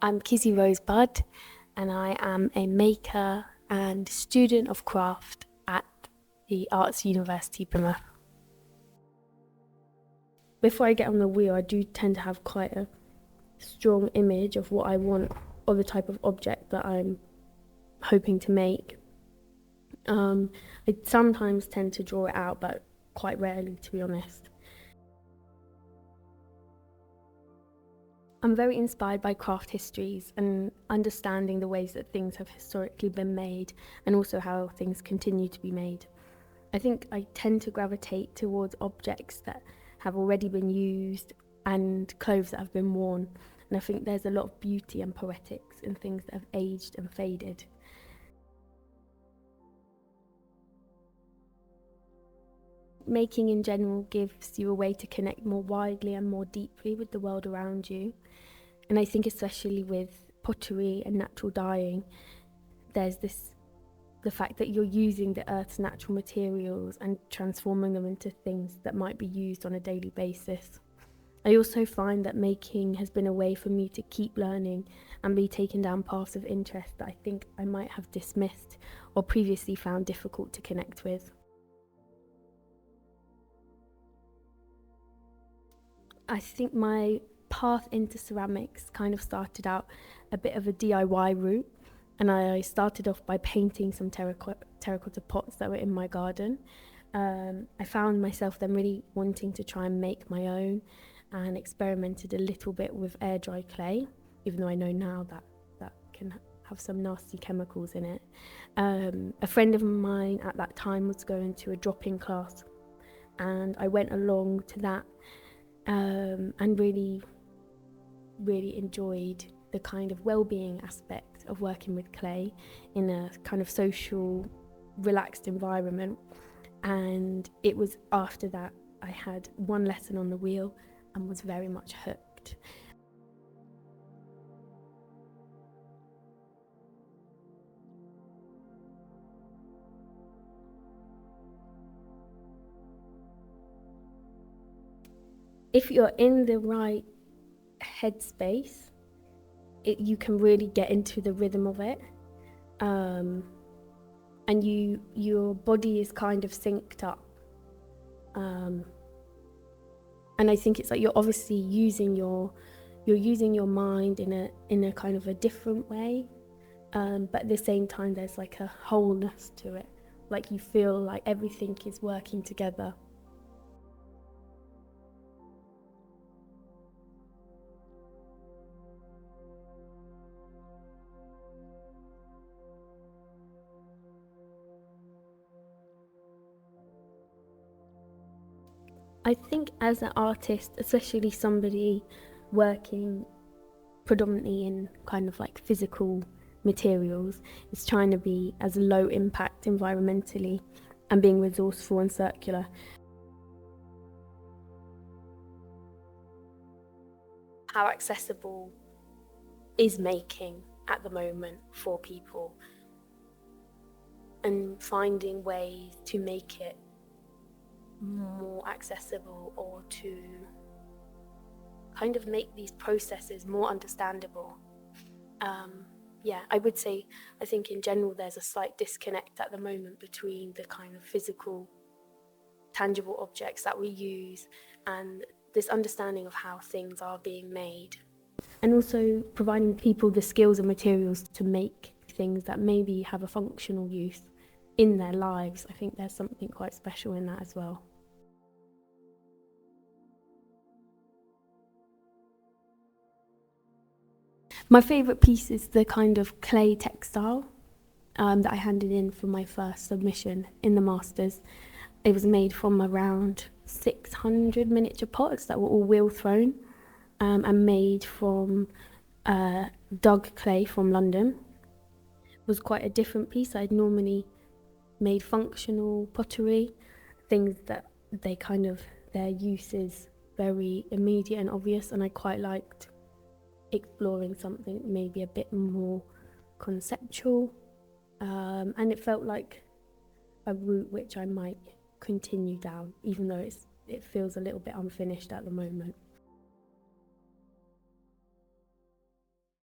I'm Kizzy Rosebud, and I am a maker and student of craft at the Arts University Plymouth. Before I get on the wheel, I do tend to have quite a strong image of what I want or the type of object that I'm hoping to make. I sometimes tend to draw it out, but quite rarely, to be honest. I'm very inspired by craft histories and understanding the ways that things have historically been made and also how things continue to be made. I think I tend to gravitate towards objects that have already been used and clothes that have been worn. And I think there's a lot of beauty and poetics in things that have aged and faded. Making in general gives you a way to connect more widely and more deeply with the world around you. And I think especially with pottery and natural dyeing, there's the fact that you're using the earth's natural materials and transforming them into things that might be used on a daily basis. I also find that making has been a way for me to keep learning and be taken down paths of interest that I think I might have dismissed or previously found difficult to connect with. I think my path into ceramics kind of started out a bit of a DIY route, and I started off by painting some terracotta pots that were in my garden. I found myself then really wanting to try and make my own and experimented a little bit with air dry clay, even though I know now that that can have some nasty chemicals in it. A friend of mine at that time was going to a drop-in class, and I went along to that and really enjoyed the kind of well-being aspect of working with clay in a kind of social, relaxed environment. And it was after that I had one lesson on the wheel and was very much hooked. If you're in the right headspace, you can really get into the rhythm of it, and your body is kind of synced up, and I think it's like you're obviously using your mind in a kind of a different way, but at the same time there's like a wholeness to it, like you feel like everything is working together. I think as an artist, especially somebody working predominantly in kind of like physical materials, is trying to be as low impact environmentally and being resourceful and circular. How accessible is making at the moment for people, and finding ways to make it more accessible or to kind of make these processes more understandable. Yeah, I would say, I think in general there's a slight disconnect at the moment between the kind of physical, tangible objects that we use and this understanding of how things are being made. And also providing people the skills and materials to make things that maybe have a functional use in their lives. I think there's something quite special in that as well. My favourite piece is the kind of clay textile that I handed in for my first submission in the Masters. It was made from around 600 miniature pots that were all wheel thrown, and made from Dug clay from London. It was quite a different piece. I'd normally made functional pottery, things that they kind of, their use is very immediate and obvious, and I quite liked exploring something maybe a bit more conceptual, and it felt like a route which I might continue down, even though it feels a little bit unfinished at the moment.